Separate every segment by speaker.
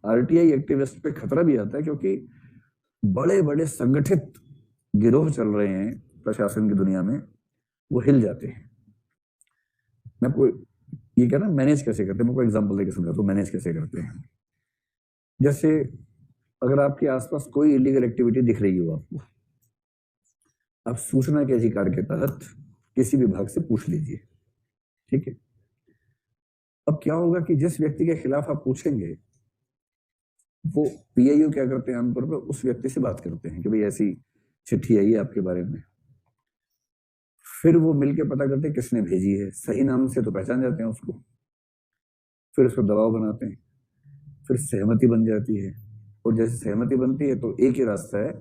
Speaker 1: RTI activist पे खतरा भी आता है, क्योंकि बड़े बड़े संगठित गिरोह चल रहे हैं प्रशासन की दुनिया में, वो हिल जाते हैं। मैं आपको ये क्या ना मैनेज कैसे करते हैं, मैं कोई एग्जांपल देके समझाता हूँ मैनेज कैसे करते हैं। जैसे अगर आपके आसपास कोई इलीगल एक्टिविटी दिख रही हो आपको, आप सूचना के अधिकार के तहत किसी विभाग से पूछ लीजिए, ठीक है। अब क्या होगा कि जिस व्यक्ति के खिलाफ आप पूछेंगे, वो पीआईओ क्या करते हैं आमतौर पर, उस व्यक्ति से बात करते हैं कि भाई ऐसी चिट्ठी आई है आपके बारे में। फिर वो मिलके पता करते हैं किसने भेजी है, सही नाम से तो पहचान जाते हैं उसको, फिर उसको दबाव बनाते हैं, फिर सहमति बन जाती है। और जैसे सहमति बनती है तो एक ही रास्ता है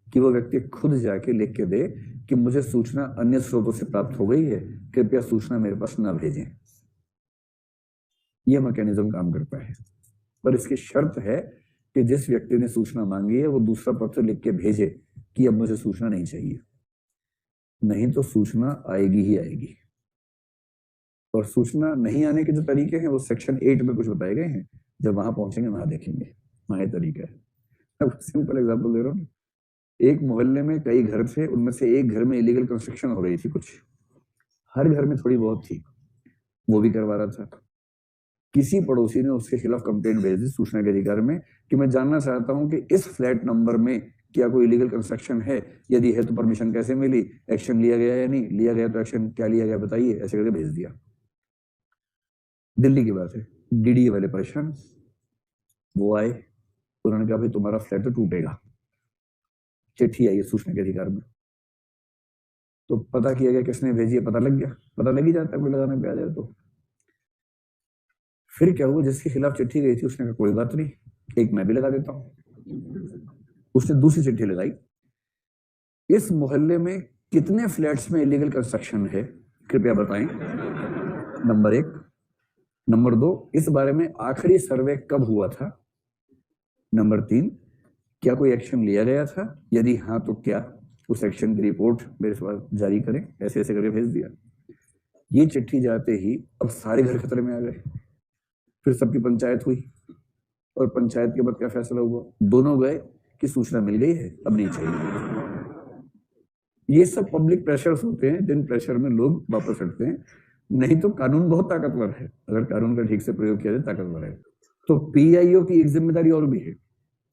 Speaker 1: कि वो व्यक्ति खुद जाके लिख के दे कि मुझे सूचना अन्य स्रोतों से प्राप्त हो गई है, कृपया सूचना मेरे पास ना भेजें। यह मैकेनिज्म काम करता है, पर इसकी शर्त है कि जिस व्यक्ति ने सूचना मांगी है वो दूसरा पत्र लिख के भेजे कि अब मुझे सूचना नहीं चाहिए, नहीं तो सूचना आएगी ही आएगी। और सूचना नहीं आने के जो तरीके हैं वो सेक्शन 8 में कुछ बताए गए हैं, जब वहां पहुंचेंगे वहां देखेंगे, वहां तरीका है। अब सिंपल एग्जांपल दे रहा हूँ, एक मोहल्ले में कई घर थे, उनमें से एक घर में इलीगल कंस्ट्रक्शन हो रही थी कुछ, हर घर में थोड़ी बहुत थी, वो भी करवा रहा था। किसी पड़ोसी ने उसके खिलाफ कंप्लेंट भेज दी सूचना के अधिकार में कि मैं जानना चाहता हूं कि इस फ्लैट नंबर में क्या कोई इलीगल कंस्ट्रक्शन है, यदि है तो परमिशन कैसे मिली, एक्शन लिया गया या नहीं लिया गया, तो एक्शन क्या लिया गया बताइए, ऐसे करके भेज दिया। दिल्ली की बात है, डीडीए वाले परेशान, वो आए, उन्होंने कहा भाई तुम्हारा फ्लैट तो टूटेगा, चिट्ठी आई है सूचना के अधिकार में। तो पता किया गया किसने भेजी है, पता लग गया, पता लग ही जाता है कोई लगाने पे आ जाए तो। फिर क्या हुआ, जिसके खिलाफ चिट्ठी गई थी उसने कहा कोई बात नहीं, एक मैं भी लगा देता हूं। उसने दूसरी चिट्ठी लगाई, इस मोहल्ले में कितने फ्लैट्स में इलीगल कंस्ट्रक्शन है कृपया बताएं, नंबर 1। नंबर 2, इस बारे में आखिरी सर्वे कब हुआ था। नंबर 3, क्या कोई एक्शन लिया गया था, यदि हाँ तो क्या, उस एक्शन की रिपोर्ट मेरे पास जारी करें। ऐसे ऐसे करके भेज दिया। ये चिट्ठी जाते ही अब सारे घर खतरे में आ गए। फिर सबकी पंचायत हुई, और पंचायत के बाद क्या फैसला हुआ, दोनों गए कि सूचना मिल गई है, अब नहीं चाहिए। ये सब पब्लिक प्रेशर्स होते हैं, जिन प्रेशर में लोग वापस हटते हैं। नहीं तो कानून बहुत ताकतवर है, अगर कानून का ठीक से प्रयोग किया जाए ताकतवर है। तो पीआईओ की एक जिम्मेदारी और भी है।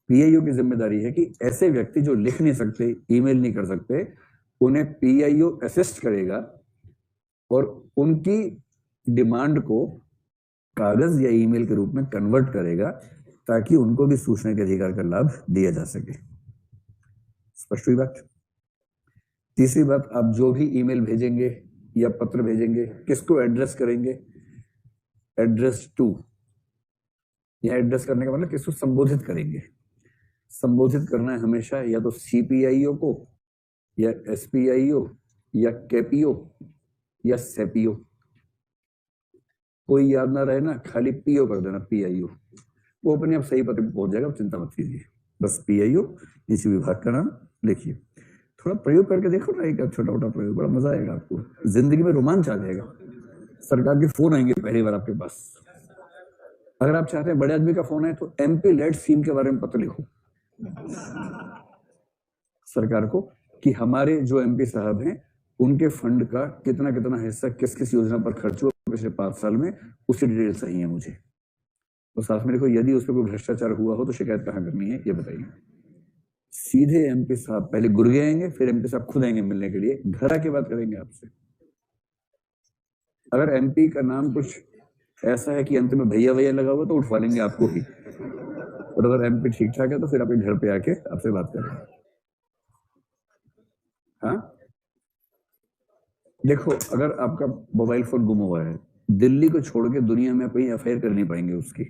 Speaker 1: पीआईओ की जिम्मेदारी है कि ऐसे व्यक्ति जो लिख नहीं सकते, ईमेल नहीं कर सकते, उन्हें पीआईओ असिस्ट करेगा और उनकी डिमांड को कागज या ईमेल के रूप में कन्वर्ट करेगा, ताकि उनको भी सूचना के अधिकार का लाभ दिया जा सके। स्पष्ट हुई बात। तीसरी बात, आप जो भी ईमेल भेजेंगे या पत्र भेजेंगे, किसको एड्रेस करेंगे, एड्रेस टू। यह एड्रेस करने का मतलब किसको संबोधित करेंगे। संबोधित करना है हमेशा या तो सीपीआईओ को, या एसपीआईओ, या केपीओ, या सेपीओ। कोई याद ना रहे ना, खाली पीओ कर देना, पीआईओ, वो अपने आप सही पते पे पहुंच जाएगा, चिंता मत कीजिए। बस पीआईओ, इसी विभाग का नाम लिखिए। थोड़ा प्रयोग करके देखो ना, एक छोटा मोटा प्रयोग, बड़ा मजा आएगा आपको, जिंदगी में रोमांच आ जाएगा। सरकार के फोन आएंगे पहली बार आपके पास। अगर आप चाहते हैं बड़े आदमी का फोन है तो एमपी लेड स्कीम के बारे में पत्र लिखो सरकार को, कि हमारे जो एमपी साहब हैं उनके फंड का कितना कितना हिस्सा किस किस योजना पर खर्च हुआ पिछले 5 साल में, उसकी डिटेल चाहिए मुझे। तो साथ में लिखो, यदि उसमें कोई भ्रष्टाचार हुआ हो तो शिकायत कहाँ करनी है, ये बताइए। सीधे एमपी साहब पहले गुर्गे आएंगे, फिर एमपी साहब खुद आएंगे मिलने के लिए, घर आके बात करेंगे आपसे। अगर एमपी का नाम कुछ ऐसा है कि अंत में भैया भैया लगा हुआ तो उठवा लेंगे आपको ही, और अगर एमपी ठीक ठाक है तो फिर आपके घर पे आके आपसे बात करेंगे। हाँ देखो, अगर आपका मोबाइल फोन गुम हुआ है, दिल्ली को छोड़ के दुनिया में कहीं एफआईआर कर नहीं पाएंगे उसकी,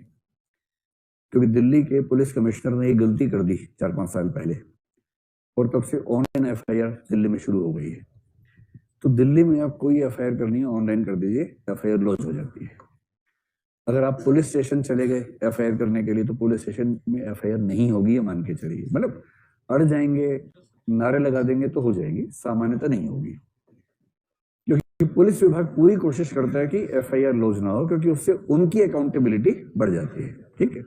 Speaker 1: क्योंकि दिल्ली के पुलिस कमिश्नर ने एक गलती कर दी 4-5 साल पहले, और तब से ऑनलाइन एफआईआर दिल्ली में शुरू हो गई है। तो दिल्ली में आप कोई एफआईआर करनी है ऑनलाइन कर दीजिए, एफआईआर लॉन्च हो जाती है। अगर आप पुलिस स्टेशन चले गए एफआईआर करने के लिए, तो पुलिस स्टेशन में एफआईआर नहीं होगी, ये मान के चलिए। मतलब अड़ जाएंगे, नारे लगा देंगे तो हो जाएगी, सामान्यतः नहीं होगी। क्योंकि पुलिस विभाग पूरी कोशिश करता है कि एफआईआर लॉन्च ना हो, क्योंकि उससे उनकी अकाउंटेबिलिटी बढ़ जाती है। ठीक है,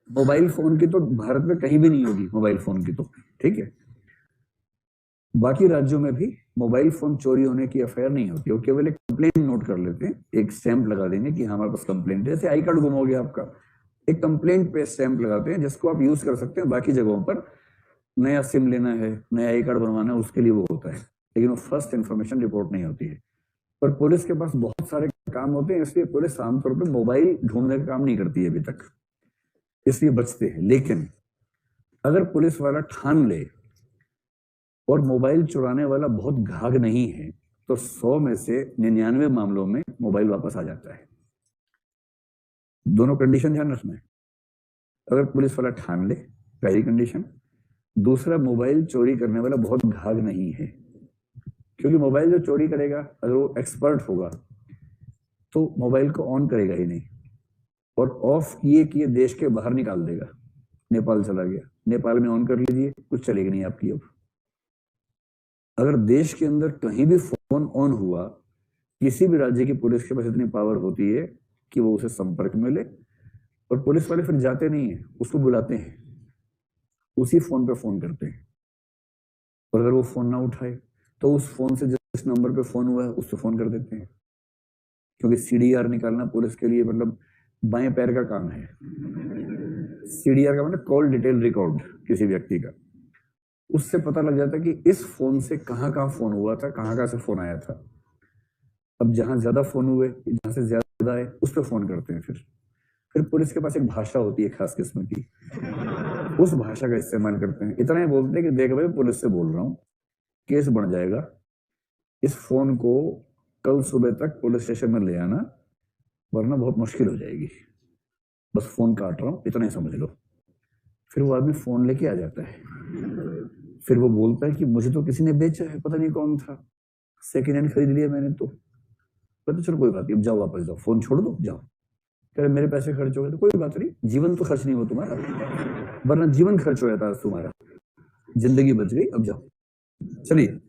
Speaker 1: मोबाइल फोन की तो भारत में कहीं भी नहीं होगी, मोबाइल फोन की तो ठीक है। बाकी राज्यों में भी मोबाइल फोन चोरी होने की एफआईआर नहीं होती, वो केवल एक कंप्लेंट नोट कर लेते हैं, एक स्टैंप लगा देंगे कि हमारे पास कंप्लेंट है। जैसे आई कार्ड गुम हो गया आपका, एक कंप्लेंट पे स्टैंप लगाते हैं जिसको आप यूज कर सकते हैं। बाकी जगहों पर नया सिम लेना है, नया आई कार्ड बनवाना है, उसके लिए वो होता है, लेकिन वो फर्स्ट इन्फॉर्मेशन रिपोर्ट नहीं होती है। पर पुलिस के पास बहुत सारे काम होते हैं, इसलिए पुलिस आमतौर पर मोबाइल ढूंढने का काम नहीं करती है अभी तक, इसलिए बचते हैं। लेकिन अगर पुलिस वाला ठान ले और मोबाइल चुराने वाला बहुत घाघ नहीं है, तो 100 में से 99 मामलों में मोबाइल वापस आ जाता है। दोनों कंडीशन ध्यान रखना है। अगर पुलिस वाला ठान ले, पहली कंडीशन। दूसरा, मोबाइल चोरी करने वाला बहुत घाघ नहीं है, क्योंकि मोबाइल जो चोरी करेगा अगर वो एक्सपर्ट होगा तो मोबाइल को ऑन करेगा ही नहीं, और ऑफ किए किए देश के बाहर निकाल देगा। नेपाल चला गया, नेपाल में ऑन कर लीजिए, कुछ चलेगी नहीं आपकी। अब अगर देश के अंदर कहीं भी फोन ऑन हुआ, किसी भी राज्य की पुलिस के पास इतनी पावर होती है कि वो उसे संपर्क में ले, और पुलिस वाले फिर जाते नहीं है, उसको बुलाते हैं, उसी फोन पे फोन करते हैं। और अगर वो फोन ना उठाए तो उस फोन से जिस नंबर पे फोन हुआ है उस पर फोन कर देते हैं, क्योंकि सीडीआर निकालना पुलिस के लिए मतलब बाएं पैर का काम है। सीडीआर का मतलब कॉल डिटेल रिकॉर्ड किसी व्यक्ति का, उससे पता लग जाता है कि इस फोन से कहां कहां फोन हुआ था, कहां कहां से फोन आया था। अब जहां ज्यादा फोन हुए, जहां से ज्यादा आए, उस पर फोन करते हैं। फिर पुलिस के पास एक भाषा होती है खास किस्म की, उस भाषा का इस्तेमाल करते हैं। इतना ही बोलते हैं कि देख भाई पुलिस से बोल रहा हूं, केस बढ़ जाएगा, इस फोन को कल सुबह तक पुलिस स्टेशन में ले आना, वरना बहुत मुश्किल हो जाएगी, बस फोन काट रहा हूं, इतना ही समझ लो। फिर वो आदमी फोन लेके आ जाता है, फिर वो बोलता है कि मुझे तो किसी ने बेचा है, पता नहीं कौन था, सेकेंड हैंड खरीद लिया मैंने तो। तो चलो कोई बात नहीं, अब जाओ वापस जाओ, फोन छोड़ दो, जाओ। कह रहे मेरे पैसे खर्च हो गए, तो कोई बात नहीं, जीवन तो खर्च नहीं हो तुम्हारा, वरना जीवन खर्च हो जाता है तुम्हारा, जिंदगी बच गई, अब जाओ। चलिए।